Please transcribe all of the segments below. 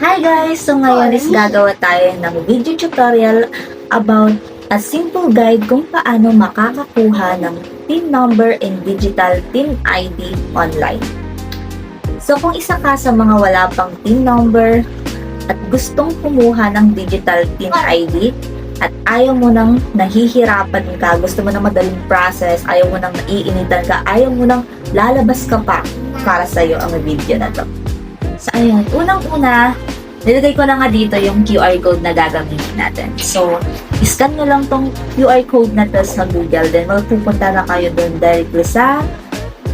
Hi guys! So ngayon is gagawa tayo ng video tutorial about a simple guide kung paano makakakuha ng TIN number and digital TIN ID online. So kung isa ka sa mga wala pang TIN number at gustong kumuha ng digital TIN ID at ayaw mo nang nahihirapan ka, gusto mo nang madaling process, ayaw mo nang naiinitan ka, ayaw mo nang lalabas ka pa para sa'yo ang video na to. So, ayun. Unang-una, nilagay ko na nga dito yung QR code na gagamitin natin. So, scan nyo lang tong QR code na to sa Google. Then, magpupunta na kayo dun directly sa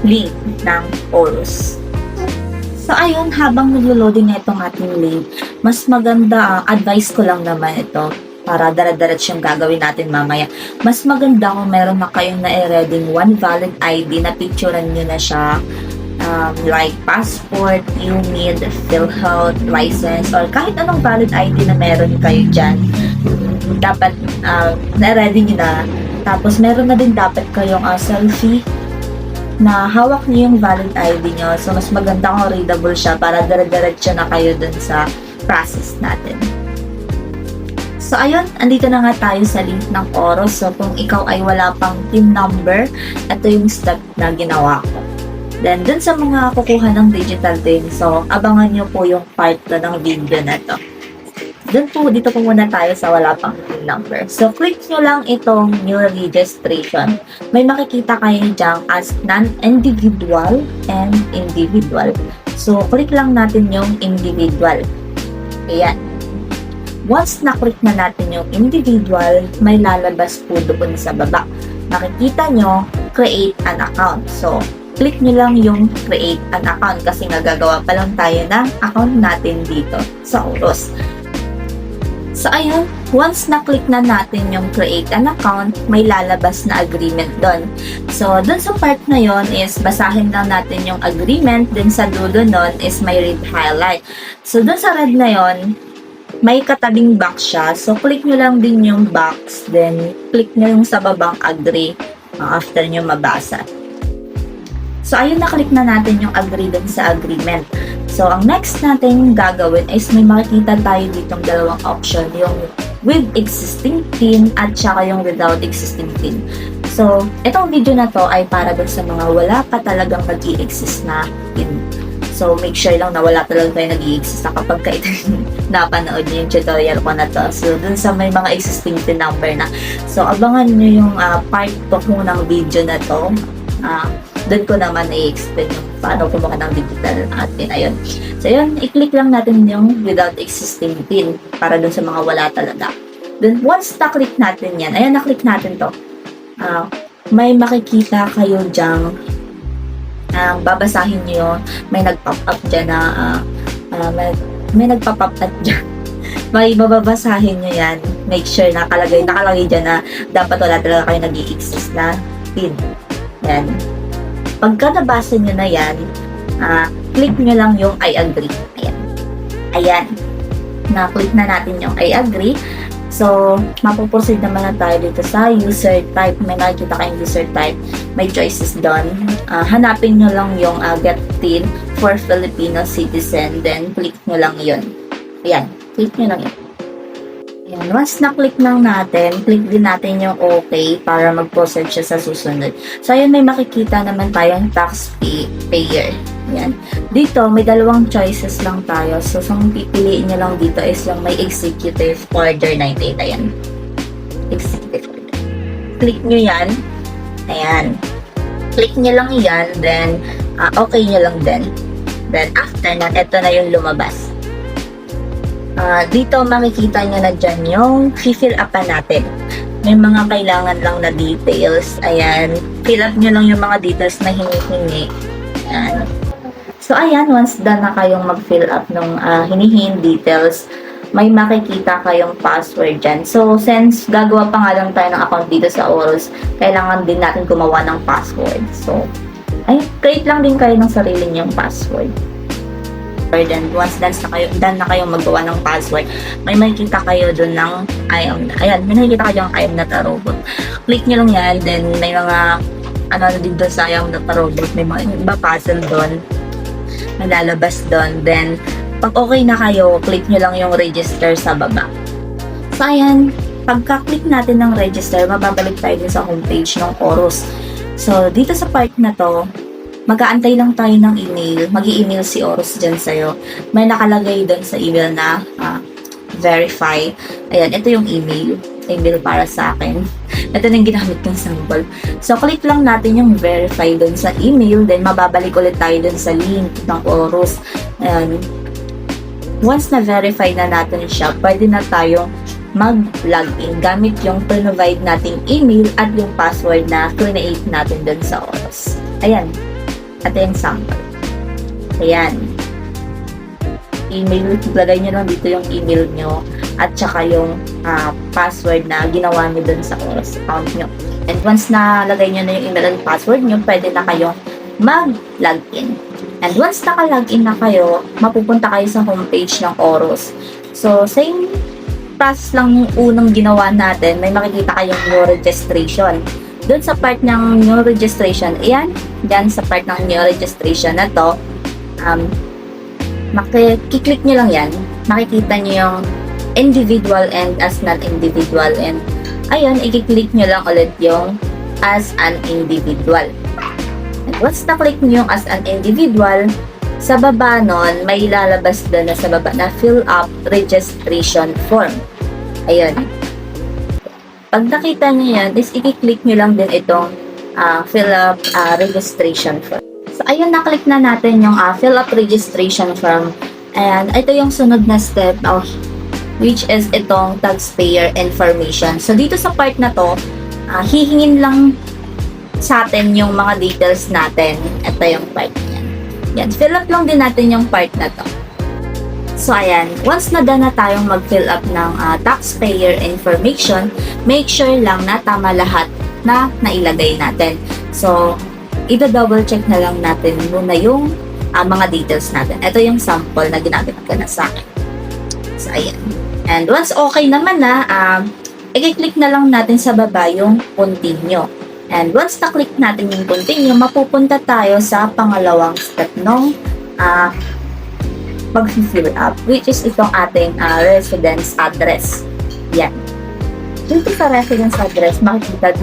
link ng Orus. So, ayun. Habang nag-loading na itong ating link, mas maganda, advice ko lang naman ito para dara-darat siyang gagawin natin mamaya. Mas maganda kung meron na kayong na-reading one valid ID na picturean nyo na siya. Like passport, UNID, PhilHealth, license, or kahit anong valid ID na meron kayo dyan. Dapat na-ready nyo na. Tapos meron na din dapat kayong selfie na hawak niyo yung valid ID nyo. So mas maganda kung readable siya para dara-diretso na kayo dun sa process natin. So ayun, andito na nga tayo sa link ng Orus. So kung ikaw ay wala pang TIN number, ito yung step na ginawa ko. Then, dun sa mga kukuha ng digital TIN, so, abangan nyo po yung part to ng video na to. Dito po muna tayo sa wala pang TIN number. So, click nyo lang itong new registration. May makikita kayo dyan as non-individual and individual. So, click lang natin yung individual. Ayan. Once na-click na natin yung individual, may lalabas po doon sa baba. Makikita nyo, create an account. So, click nyo lang yung create an account kasi gagawa pa lang tayo ng account natin dito sa Orus. So, ayun, once na-click na natin yung create an account, may lalabas na agreement doon. So, doon sa part na yon is basahin lang natin yung agreement, then sa dulo nun is may red highlight. So, doon sa red na yon may katabing box siya. So, click nyo lang din yung box, then click nyo yung sa babang agree after nyo mabasa. So, ayun, na-click na natin yung agree dun sa agreement. So, ang next natin gagawin is may makikita tayo ditong dalawang option. Yung with existing TIN at saka yung without existing TIN. So, itong video na to ay para dun sa mga wala pa talagang nag-i-exist na TIN. So, make sure lang na wala talagang tayo nag-i-exist na kapag napanood nyo yung tutorial ko na to. So, dun sa may mga existing TIN number na. So, abangan nyo yung part 2 ng video na to. Doon ko naman i-explain yung paano kumuha ng digital TIN. Ayun. So, yun, i-click lang natin yung without existing TIN para dun sa mga wala talaga. Then, once na-click natin yan, ayan, na-click natin to. May makikita kayo dyang babasahin nyo yun. May nag-pop up dyan na may nagpa-pop up dyan. May babasahin nyo yan. Make sure nakalagay dyan na dapat wala talaga kayo nag-i-exist na TIN. Yan. Pagka nabasa nyo na yan, click nyo lang yung I agree. Ayan. Ayan. Na-click na natin yung I agree. So, mapuproceed naman na tayo dito sa user type. May nakikita kayong user type. May choices doon. Hanapin nyo lang yung get TIN for Filipino citizen. Then, click nyo lang yun. Ayan. Click nyo lang yun. Ayan. Once na-click lang natin, click din natin yung OK para mag-proceed siya sa susunod. So, ayan, may makikita naman tayong tax payer. Ayan. Dito, may dalawang choices lang tayo. So, ang pipiliin nyo lang dito is yung may Executive Order 98. Ayan. Executive Order. Click nyo yan. Ayan. Click nyo lang yan. Then, OK nyo lang din. Then, after that, ito na yung lumabas. Dito makikita nyo na dyan yung fill up natin. May mga kailangan lang na details. Ayan. Fill up nyo lang yung mga details na hinihingi. Ayan. So, ayan. Once done na kayong mag-fill up ng hinihingi details, may makikita kayong password dyan. So, since gagawa pa nga lang tayo ng account dito sa Orus, kailangan din natin gumawa ng password. So, ay, create lang din kayo ng sarili niyong password. Then, once done na kayong magawa ng password, may makikita kayo dun ng ayan, may nakikita kayo yung I am not a robot. Click nyo lang yan, then may mga din doon sa I am not a robot, may mga iba puzzle doon, may lalabas doon, then Pag okay na kayo, click nyo lang yung register sa baba. So, ayan, pagka-click natin ng register, mababalik tayo din sa homepage ng Chorus. So, dito sa part na to, mag-aantay lang tayo ng email. Mag-i-email si Chorus dyan sa'yo. May nakalagay doon sa email na verify. Ayan, ito yung email. Email para sa akin. Ito na yung ginamit kong sample. So, click lang natin yung verify doon sa email. Then, mababalik ulit tayo doon sa link ng Chorus. Ayan. Once na-verify na natin siya, pwede na tayong mag-login gamit yung provide nating email at yung password na create natin dun sa Chorus. Ayan. Ito yung sample. Ayan. Email, lagay nyo lang dito yung email nyo at saka yung password na ginawa nyo dun sa Chorus account nyo. And once na lagay nyo na yung email and password nyo, pwede na kayong mag-login. And once naka-login na kayo, mapupunta kayo sa homepage ng Chorus. So, same process lang yung unang ginawa natin. May makikita kayong new registration. Doon sa part ng new registration, ayan, dyan sa part ng new registration na to, makiklik nyo lang yan. Makikita nyo yung individual and as non-individual. And, ayun, i-click nyo lang ulit yung as an individual. And once na-click nyo yung as an individual, sa baba nun, may lalabas doon na sa baba na fill up registration form. Ayun. Pag nakita nyo yan, is i-click nyo lang din itong fill up registration form. So, ayun, na-click na natin yung fill up registration form. And ito yung sunod na step, which is itong taxpayer information. So, dito sa part na to, hihingin lang sa atin yung mga details natin. Ito yung part niyan. Yan, fill up lang din natin yung part na to. So, ayan, once na done na tayong mag-fill up ng taxpayer information, make sure lang na tama lahat na nailagay natin. So, ito-double check na lang natin muna yung mga details natin. Ito yung sample na ginamit ko na sa akin. So, ayan. And once okay naman na, i-click na lang natin sa baba yung continue. And once na-click natin yung continue, mapupunta tayo sa pangalawang step ng mag-fill up, which is itong ating residence address. Yan. Dito sa residence address,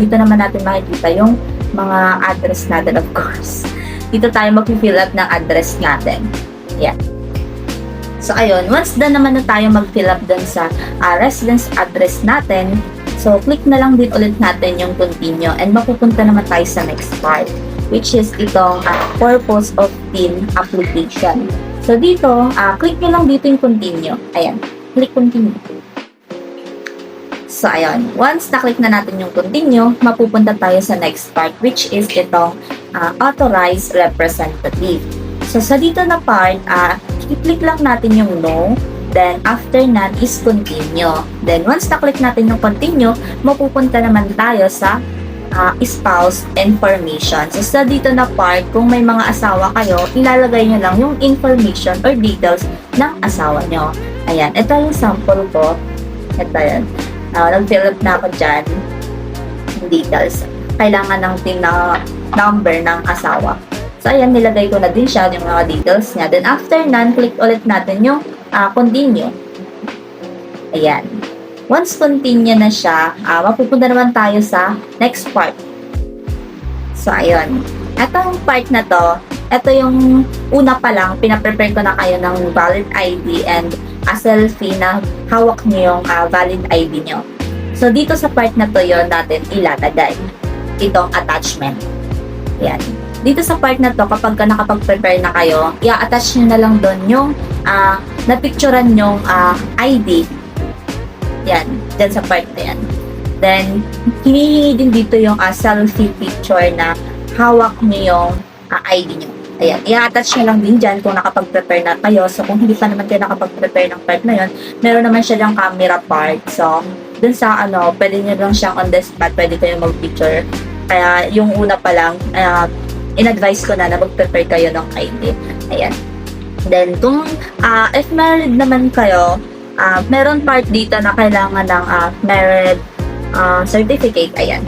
dito naman natin makikita yung mga address natin, of course. Dito tayo mag-fill up ng address natin. Yan. So, ayun. Once na naman na tayo mag-fill up dun sa residence address natin, so, click na lang din ulit natin yung continue and mapupunta naman tayo sa next part, which is itong purpose of TIN application. So, dito, click nyo lang dito yung continue. Ayan. Click continue. So, ayun. Once na-click na natin yung continue, mapupunta tayo sa next part, which is itong authorized representative. So, sa dito na part, click lang natin yung no. Then, after that is continue. Then, once na-click natin yung continue, mapupunta naman tayo sa spouse information. So, sa dito na part, kung may mga asawa kayo, ilalagay nyo lang yung information or details ng asawa nyo. Ayan, ito yung sample ko. Ito yan. Nag-fill up na ako dyan. Details. Kailangan ng TIN na number ng asawa. So, ayan, nilagay ko na din siya yung mga details niya. Then, after nan, click ulit natin yung continue. Ayan. Once continue na siya, mapupunta naman tayo sa next part. So, ayun. Etong part na to, ito yung una pa lang, pinaprepare ko na kayo ng valid ID and a selfie na hawak niyo yung valid ID nyo. So, dito sa part na to yon natin ilalagay itong attachment. Ayan. Dito sa part na to, kapag nakapag-prepare na kayo, i-attach nyo na lang doon yung napicturan yung ID. Yan, dyan sa part na yan. Then, hinihingi din dito yung selfie picture na hawak nyo yung ID nyo. Ayan, i-attach nyo lang din dyan kung nakapag-prepare na kayo. So, kung hindi pa naman kayo nakapag-prepare ng part na yun, meron naman siya yung camera part. So, dun sa pwede nyo lang siyang on the spot, pwede kayo mag-picture. Kaya, yung una pa lang, in-advise ko na mag-prepare kayo ng ID. Ayan. Then, kung if married naman kayo, meron part dito na kailangan ng married certificate. Ayan.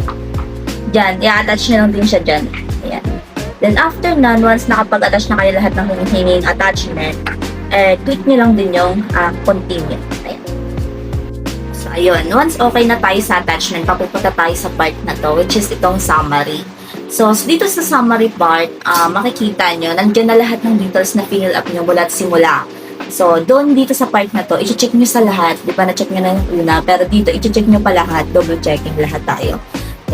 Diyan, i-attach nyo lang din siya dyan. Ayan. Then, after nun, once nakapag-attach na kayo lahat ng hinihinging attachment, click nyo lang din yung continue. Ayan. So, ayun. Once okay na tayo sa attachment, papupunta tayo sa part na to, which is itong summary. So, dito sa summary part, makikita nyo, nandiyan na lahat ng details na fill up nyo mula at simula. So, doon dito sa part na to, i-check nyo sa lahat. Di ba, na-check nyo na yung una, pero dito, i-check nyo pa lahat, double-checking lahat tayo.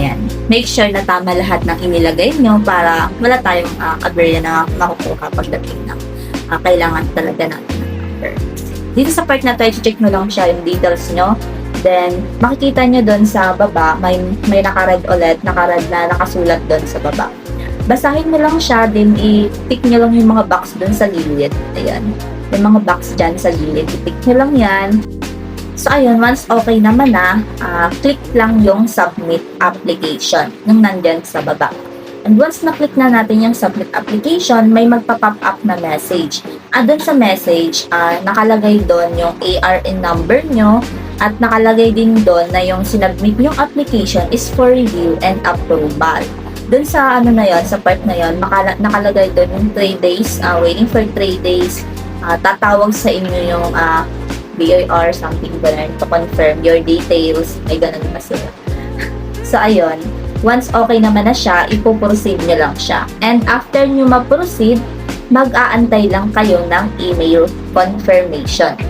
Ayan. Make sure na tama lahat ng inilagay nyo para wala tayong aberya na makukuha pagdating ng kailangan talaga natin ng number. Dito sa part na to, i-check nyo lang siya yung details nyo. Then, makikita nyo doon sa baba, may naka-red ulit, naka-red na nakasulat doon sa baba. Basahin mo lang siya, then i-tick nyo lang yung mga box doon sa gilid. Ayan. Yung mga box dyan sa gilid, i-tick nyo lang yan. So, ayun, once okay naman na, click lang yung submit application nung nandyan sa baba. And once na-click na natin yung submit application, may magpa-pop up na message. Doon sa message, nakalagay doon yung ARN number nyo at nakalagay din doon na yung sinubmit yung application is for review and approval. Doon sa ano na yon, sa part na yon, nakalagay doon yung 3 days, waiting for 3 days, tatawag sa inyo yung BIR, something ganun, to confirm your details. May ganun pa sila. So, ayun. Once okay naman na siya, ipoproceed nyo lang siya. And after nyo ma-proceed, mag-aantay lang kayo ng email confirmation.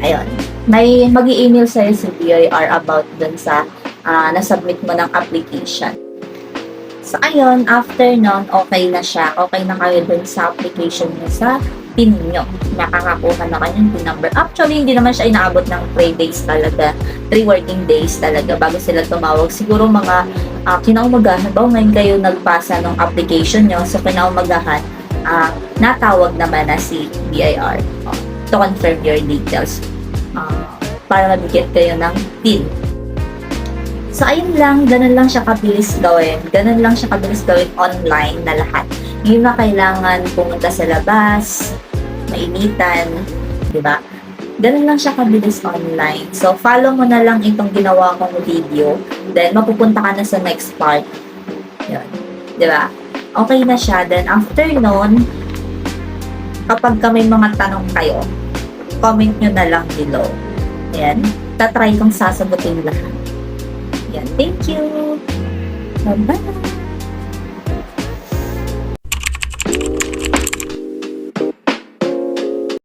Ayun. May mag-i-email sa'yo si BIR about dun sa nasubmit mo ng application. So, ayun. After nun, okay na siya. Okay na kayo dun sa application nyo sa PIN nyo. Nakakakuha na kanyang PIN number. Actually, hindi naman siya inaabot ng 3 days talaga. 3 working days talaga bago sila tumawag. Siguro mga kinaumagahan. Bago ngayon kayo nagpasa ng application nyo. So, kinaumagahan, natawag naman na si BIR to confirm your details. Para mabigyan kayo ng PIN. So, ayun lang. Ganun lang siya kabilis gawin. Ganun lang siya kabilis gawin online na lahat. Hindi na kailangan pumunta sa labas, mainitan, di ba? Ganun lang siya kabilis online. So, follow mo na lang itong ginawa kong video. Then, mapupunta ka na sa next part. Yun. Di ba? Okay na siya. Then, after nun, kapag may mga tanong kayo, comment nyo na lang below. Ayan. Tatry kong sasagutin lahat. Ayan. Thank you! Bye-bye!